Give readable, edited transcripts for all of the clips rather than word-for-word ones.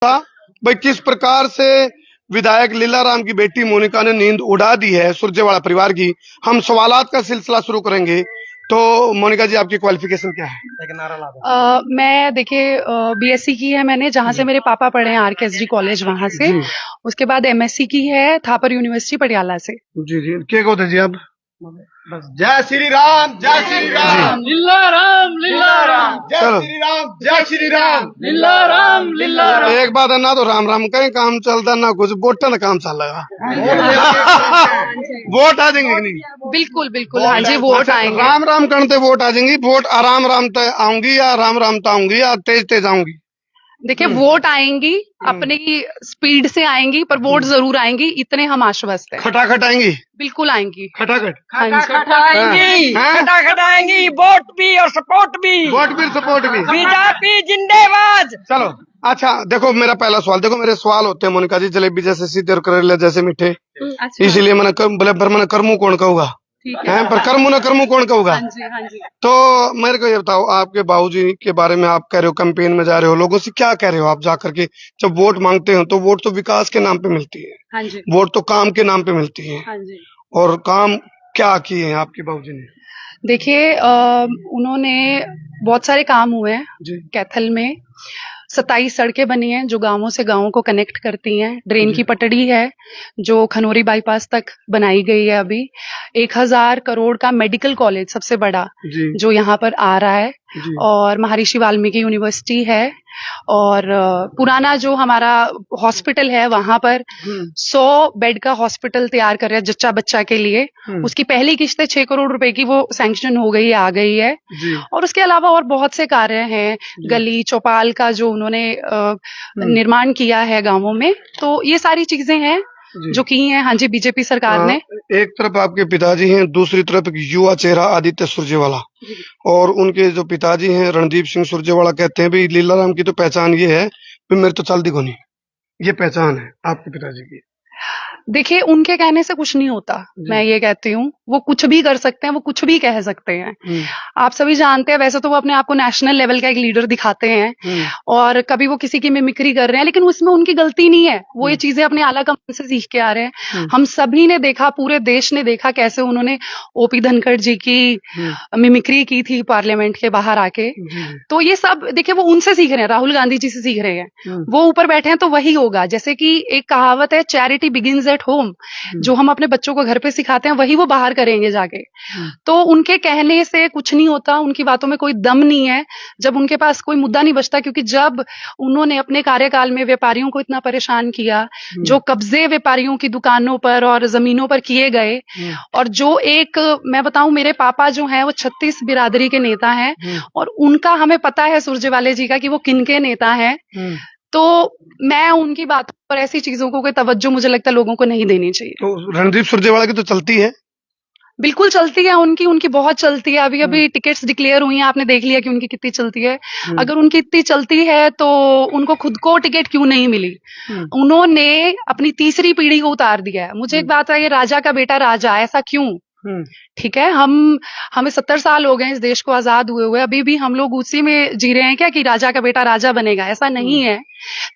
था भाई किस प्रकार से विधायक लीलाराम की बेटी मोनिका ने नींद उड़ा दी है सुरजेवाला परिवार की। हम सवालात का सिलसिला शुरू करेंगे। तो मोनिका जी, आपकी क्वालिफिकेशन क्या है? एक नारा ला दो। मैं देखिए बीएससी की है मैंने, जहाँ से मेरे पापा पढ़े हैं आरकेएसडी कॉलेज, वहां से। जी उसके बाद एमएससी की है थापर यूनिवर्सिटी पटियाला से। जी जी, क्या कहते जी आप? बस जय श्री राम, जय श्री राम, लीला राम लीला राम, जय श्री राम, जय श्री राम। लीला राम लीला राम। एक बात है ना, तो राम राम कहीं काम चलता ना कुछ वोटन काम चल रहा। वोट आ जाएंगे कि नहीं? बिल्कुल बिल्कुल, हाँ जी, वोट आएंगे। राम राम करते वोट आ जाएंगी। वोट आराम राम तय आऊंगी या राम राम तय आऊंगी या तेज तेज आऊंगी? देखिए, वोट आएंगी, अपनी स्पीड से आएंगी, पर वोट जरूर आएंगी, इतने हम आश्वस्त हैं। खटाखट आएंगी? बिल्कुल आएंगी। खटाखट हाँ जी। खटाएंगी, खटाखटाएंगी, वोट भी और सपोर्ट भी। वोट भी सपोर्ट भी। बीजेपी जिंदाबाद। चलो अच्छा, देखो मेरा पहला सवाल, देखो मेरे सवाल होते हैं मोनिका जी, जलेबी जैसे सीधे और करेले जैसे मीठे। अच्छा, इसीलिए मैंने मैंने कर्मू कौन कहूंगा ठीक है, है। पर कर्मू ना कर्मू कौन कहूंगा। हाँ जी, हाँ जी। तो मेरे को ये बताओ, आपके बाबूजी के बारे में आप कह रहे हो कैंपेन में जा रहे हो, लोगों से क्या कह रहे हो आप जाकर के? जब वोट मांगते हो तो वोट तो विकास के नाम पे मिलती है, हाँ जी, वोट तो काम के नाम पे मिलती है। हाँ जी। और काम क्या किए हैं आपके बाबूजी ने? देखिए, उन्होंने बहुत सारे काम हुए हैं जी कैथल में। 27 सड़कें बनी हैं जो गांवों से गांवों को कनेक्ट करती हैं। ड्रेन की पटड़ी है जो खनौरी बाईपास तक बनाई गई है अभी। 1000 करोड़ का मेडिकल कॉलेज सबसे बड़ा जी जो यहाँ पर आ रहा है। जी और महर्षि वाल्मीकि यूनिवर्सिटी है। और पुराना जो हमारा हॉस्पिटल है वहां पर 100 बेड का हॉस्पिटल तैयार कर रहे हैं जच्चा बच्चा के लिए। उसकी पहली किस्त 6 करोड़ रुपए की, वो सैंक्शन हो गई, आ गई है। जी और उसके अलावा और बहुत से कार्य हैं। गली चौपाल का जो उन्होंने निर्माण किया है गांवों में, तो ये सारी चीजें हैं जी। जो की हैं, हाँ जी, बीजेपी सरकार ने। एक तरफ आपके पिताजी हैं, दूसरी तरफ एक युवा चेहरा आदित्य सुरजेवाला, और उनके जो पिताजी हैं रणदीप सिंह सुरजेवाला कहते हैं भाई लीलाराम की तो पहचान ये है कि मेरे तो चल दी को नहीं, ये पहचान है आपके पिताजी की। देखिए, उनके कहने से कुछ नहीं होता, मैं ये कहती हूँ। वो कुछ भी कर सकते हैं, वो कुछ भी कह सकते हैं। आप सभी जानते हैं, वैसे तो वो अपने आप को नेशनल लेवल का एक लीडर दिखाते हैं, और कभी वो किसी की मिमिक्री कर रहे हैं, लेकिन उसमें उनकी गलती नहीं है। वो ये चीजें अपने आला कमान से सीख के आ रहे हैं। हम सभी ने देखा, पूरे देश ने देखा कैसे उन्होंने ओपी धनखड़ जी की मिमिक्री की थी पार्लियामेंट के बाहर आके। तो ये सब देखिए, वो उनसे सीख रहे हैं, राहुल गांधी जी से सीख रहे हैं। वो ऊपर बैठे हैं तो वही होगा। जैसे कि एक कहावत है, चैरिटी बिगिंस एट होम। जो हम अपने बच्चों को घर पे सिखाते हैं वही वो बाहर करेंगे जाके। तो उनके कहने से कुछ नहीं होता, उनकी बातों में कोई दम नहीं है। जब उनके पास कोई मुद्दा नहीं बचता, क्योंकि जब उन्होंने अपने कार्यकाल में व्यापारियों को इतना परेशान किया, जो कब्जे व्यापारियों की दुकानों पर और जमीनों पर किए गए, और जो एक, मैं बताऊं, मेरे पापा जो हैं वो 36 बिरादरी के नेता हैं, और उनका हमें पता है सुरजेवाले जी का कि वो किन के नेता हैं। तो मैं उनकी बातों पर, ऐसी चीजों को कोई तवज्जो मुझे लगता है लोगों को नहीं देनी चाहिए। तो रणदीप सुरजेवाला की तो चलती है? बिल्कुल चलती है उनकी, उनकी बहुत चलती है। अभी अभी टिकट्स डिक्लेयर हुई हैं, आपने देख लिया कि उनकी कितनी चलती है। अगर उनकी इतनी चलती है तो उनको खुद को टिकट क्यों नहीं मिली? उन्होंने अपनी तीसरी पीढ़ी को उतार दिया है। मुझे एक बात है, ये राजा का बेटा राजा, ऐसा क्यों? ठीक है, हमें 70 साल हो गए इस देश को आजाद हुए, अभी भी हम लोग उसी में जी रहे हैं क्या कि राजा का बेटा राजा बनेगा? ऐसा नहीं है।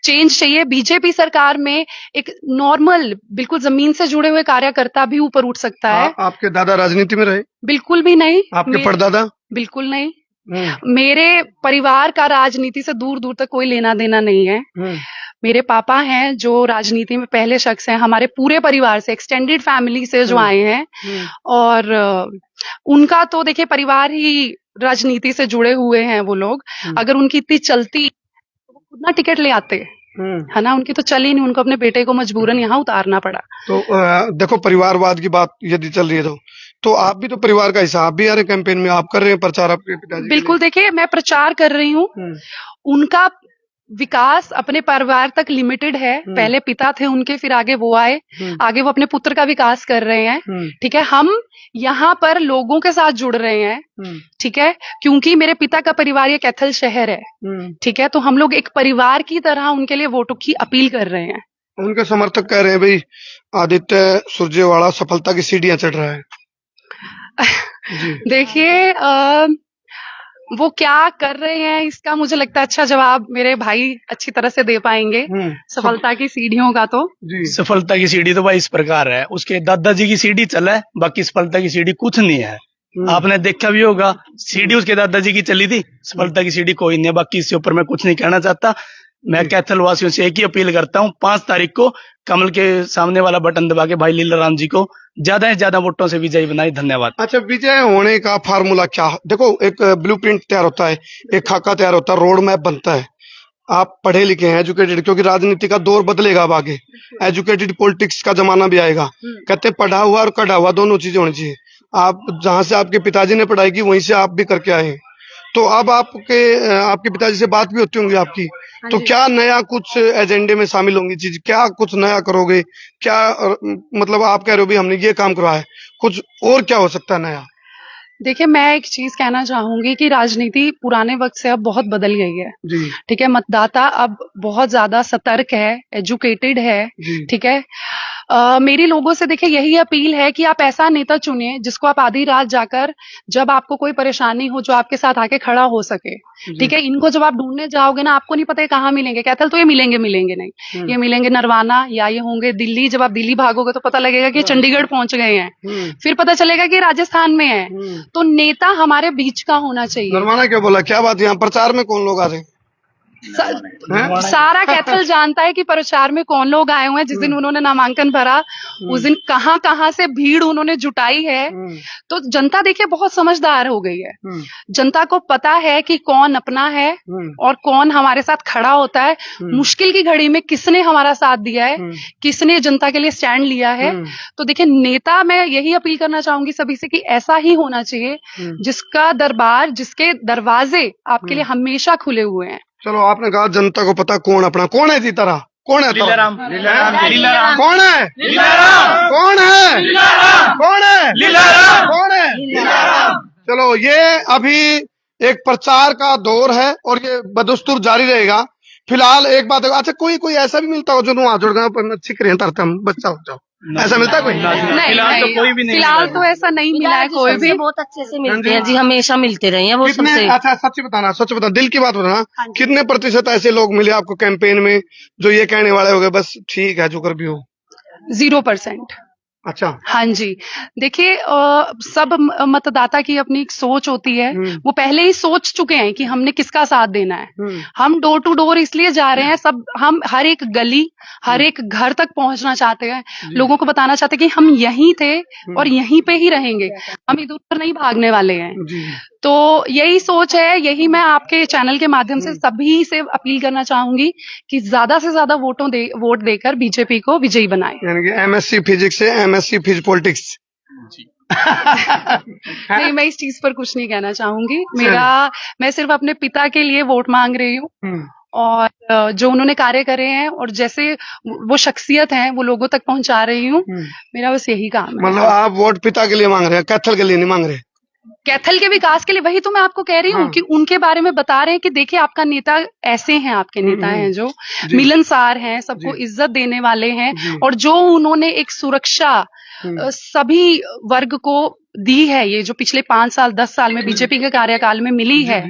चेंज चाहिए। बीजेपी सरकार में एक नॉर्मल, बिल्कुल जमीन से जुड़े हुए कार्यकर्ता भी ऊपर उठ सकता है। आपके दादा राजनीति में रहे? बिल्कुल भी नहीं। आपके परदादा? बिल्कुल नहीं। मेरे परिवार का राजनीति से दूर दूर तक कोई लेना देना नहीं है। मेरे पापा हैं जो राजनीति में पहले शख्स हैं, हमारे पूरे परिवार से, एक्सटेंडेड फैमिली से जो आए हैं। और उनका तो देखिए परिवार ही राजनीति से जुड़े हुए हैं वो लोग। अगर उनकी इतनी चलती तो वो खुद ना टिकट ले आते, है ना। उनकी तो चली नहीं, उनको अपने बेटे को मजबूरन यहाँ उतारना पड़ा। तो देखो, परिवारवाद की बात यदि चल रही है तो आप भी तो परिवार का हिस्सा, आप भी आ रहे कैंपेन में, आप कर रहे हैं प्रचार आपके पिताजी? बिल्कुल, देखिए मैं प्रचार कर रही हूँ। उनका विकास अपने परिवार तक लिमिटेड है। पहले पिता थे उनके, फिर आगे वो आए, आगे वो अपने पुत्र का विकास कर रहे हैं। ठीक है, हम यहाँ पर लोगों के साथ जुड़ रहे हैं। ठीक है, क्योंकि मेरे पिता का परिवार ये कैथल शहर है। ठीक है, तो हम लोग एक परिवार की तरह उनके लिए वोटों की अपील कर रहे हैं। उनके समर्थक कह रहे हैं भाई आदित्य सुरजेवाला सफलता की सीढ़ियां चढ़ रहा है। देखिए, वो क्या कर रहे हैं इसका मुझे लगता है अच्छा जवाब मेरे भाई अच्छी तरह से दे पाएंगे। सफलता की सीढ़ियों का तो जी सफलता की सीढ़ी तो भाई इस प्रकार है, उसके दादाजी की सीढ़ी चला है, बाकी सफलता की सीढ़ी कुछ नहीं है। आपने देखा भी होगा, सीढ़ी उसके दादाजी की चली थी, सफलता की सीढ़ी कोई नहीं है। बाकी इसके ऊपर मैं कुछ नहीं कहना चाहता। मैं कैथल वासियों से एक ही अपील करता हूँ, 5 तारीख को कमल के सामने वाला बटन दबा के भाई लीलाराम जी को ज्यादा से ज्यादा वोटों से विजयी बनाए। धन्यवाद। अच्छा, विजय होने का फार्मूला क्या? देखो, एक ब्लूप्रिंट तैयार होता है, एक खाका तैयार होता है, रोड मैप बनता है। आप पढ़े लिखे हैं, एजुकेटेड, क्योंकि राजनीति का दौर बदलेगा अब आगे, एजुकेटेड पॉलिटिक्स का जमाना भी आएगा। कहते पढ़ा हुआ और कढ़ा हुआ दोनों चीजें होनी चाहिए। आप जहां से आपके पिताजी ने पढ़ाई की वहीं से आप भी करके आए हैं, तो अब आपके पिताजी से बात भी होती होंगी आपकी, तो क्या नया कुछ एजेंडे में शामिल होंगी चीज? क्या कुछ नया करोगे? क्या मतलब आप कह रहे हो भी हमने ये काम करवाया है, कुछ और क्या हो सकता है नया? देखिए मैं एक चीज कहना चाहूंगी कि राजनीति पुराने वक्त से अब बहुत बदल गई है। जी ठीक है, मतदाता अब बहुत ज्यादा सतर्क है, एजुकेटेड है। जी ठीक है, मेरी लोगों से देखिए यही अपील है कि आप ऐसा नेता चुनिए जिसको आप आधी रात जाकर जब आपको कोई परेशानी हो जो आपके साथ आके खड़ा हो सके। ठीक है, इनको जब आप ढूंढने जाओगे ना, आपको नहीं पता है कहाँ मिलेंगे। कैथल तो ये मिलेंगे नहीं, ये मिलेंगे नरवाना या ये होंगे दिल्ली। जब आप दिल्ली भागोगे तो पता लगेगा कि चंडीगढ़ पहुंच गए हैं, फिर पता चलेगा कि राजस्थान में है। तो नेता हमारे बीच का होना चाहिए। नरवाना क्या बोला? क्या बात? यहाँ प्रचार में कौन लोग आ रहे हैं? सारा कैथल जानता है कि प्रचार में कौन लोग आए हुए हैं। जिस दिन उन्होंने नामांकन भरा उस दिन कहां कहां से भीड़ उन्होंने जुटाई है। तो जनता देखिए बहुत समझदार हो गई है। जनता को पता है कि कौन अपना है और कौन हमारे साथ खड़ा होता है। मुश्किल की घड़ी में किसने हमारा साथ दिया है, किसने जनता के लिए स्टैंड लिया है। तो देखिए नेता, मैं यही अपील करना चाहूंगी सभी से कि ऐसा ही होना चाहिए जिसका दरबार, जिसके दरवाजे आपके लिए हमेशा खुले हुए हैं। चलो, आपने कहा जनता को पता कौन अपना, कौन है जीता रहा? कौन है? लीलाराम। कौन है? कौन है? कौन है? चलो, ये अभी एक प्रचार का दौर है और ये बदस्तूर जारी रहेगा। फिलहाल एक बात है, अच्छा कोई ऐसा भी मिलता हो जो हाथ जोड़ गए अच्छी करें तरते हम बच्चा हो जाओ, ऐसा मिलता है कोई? फिलहाल तो कोई भी नहीं, फिलहाल तो ऐसा नहीं मिला है कोई भी। बहुत अच्छे से मिलते हैं जी, हमेशा मिलते रहे हैं वो सबसे। अच्छा, सच बताना, दिल की बात बताना, कितने प्रतिशत ऐसे लोग मिले आपको कैंपेन में जो ये कहने वाले हो गए बस ठीक है जो कर भी हो? 0%। अच्छा, हाँ जी, देखिए सब मतदाता की अपनी एक सोच होती है। वो पहले ही सोच चुके हैं कि हमने किसका साथ देना है। हम डोर टू डोर इसलिए जा रहे हैं, सब हम हर एक गली, हर एक घर तक पहुंचना चाहते हैं। लोगों को बताना चाहते हैं कि हम यहीं थे और यहीं पे ही रहेंगे, हम इधर उधर नहीं भागने वाले हैं। तो यही सोच है, यही मैं आपके चैनल के माध्यम से सभी से अपील करना चाहूंगी कि ज्यादा से ज्यादा वोट देकर बीजेपी को विजयी बनाए। यानी कि एमएससी फिजिक्स से एमएससी फिज पॉलिटिक्स। नहीं, मैं इस चीज पर कुछ नहीं कहना चाहूंगी। मैं सिर्फ अपने पिता के लिए वोट मांग रही हूँ और जो उन्होंने कार्य करे हैं और जैसे वो शख्सियत है वो लोगों तक पहुंचा रही हूँ। मेरा बस यही काम है। मतलब आप वोट पिता के लिए मांग रहे हैं, कैथल के लिए नहीं मांग रहे? कैथल के विकास के लिए, वही तो मैं आपको कह रही हूँ कि उनके बारे में बता रहे हैं कि देखिए आपका नेता ऐसे हैं, आपके नेता हैं जो मिलनसार हैं, सबको इज्जत देने वाले हैं और जो उन्होंने एक सुरक्षा सभी वर्ग को दी है, ये जो पिछले 5 साल 10 साल में बीजेपी के कार्यकाल में मिली है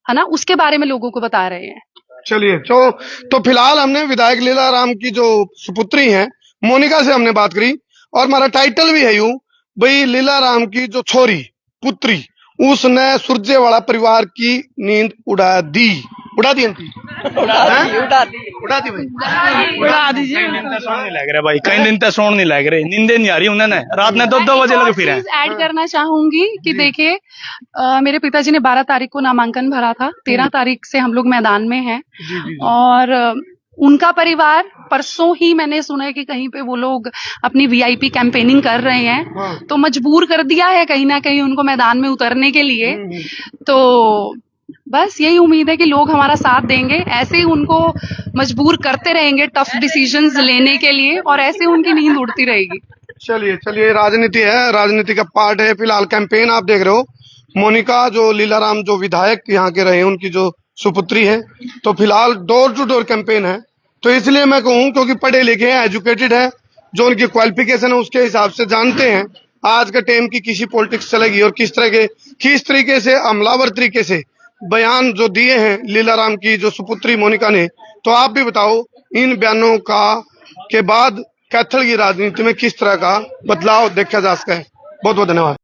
ना, उसके बारे में लोगों को बता रहे हैं। चलिए, तो फिलहाल हमने विधायक लीलाराम की जो सुपुत्री हैं मोनिका से हमने बात करी और हमारा टाइटल भी है यूं भाई, लीलाराम की जो छोरी पुत्री उसने सुरजेवाला परिवार की नींद उड़ा दी भाई, कई दिन तक सोने नहीं लग रहे, नींदे नहीं आ रही उन्हें, रात में 2 बजे लगे फिर ऐड करना चाहूंगी कि देखिए मेरे पिताजी ने 12 तारीख को नामांकन भरा था, 13 तारीख से हम लोग मैदान में हैं और उनका परिवार, परसों ही मैंने सुना है कि कहीं पे वो लोग अपनी वीआईपी कैंपेनिंग कर रहे हैं, तो मजबूर कर दिया है कहीं ना कहीं उनको मैदान में उतरने के लिए। तो बस यही उम्मीद है कि लोग हमारा साथ देंगे, ऐसे ही उनको मजबूर करते रहेंगे टफ डिसीजंस लेने के लिए और ऐसे उनकी नींद उड़ती रहेगी। चलिए, राजनीति है, राजनीति का पार्ट है। फिलहाल कैंपेन आप देख रहे हो, मोनिका जो लीलाराम जो विधायक यहाँ के रहे हैं उनकी जो सुपुत्री है, तो फिलहाल डोर टू डोर कैंपेन है। तो इसलिए मैं कहूँ क्योंकि पढ़े लिखे हैं, एजुकेटेड है, जो उनकी क्वालिफिकेशन है उसके हिसाब से जानते हैं आज के टाइम की किसी पॉलिटिक्स चलेगी और किस तरीके से हमलावर तरीके से बयान जो दिए हैं लीलाराम की जो सुपुत्री मोनिका ने, तो आप भी बताओ इन बयानों का के बाद कैथल की राजनीति में किस तरह का बदलाव देखा जा सकता है। बहुत बहुत धन्यवाद।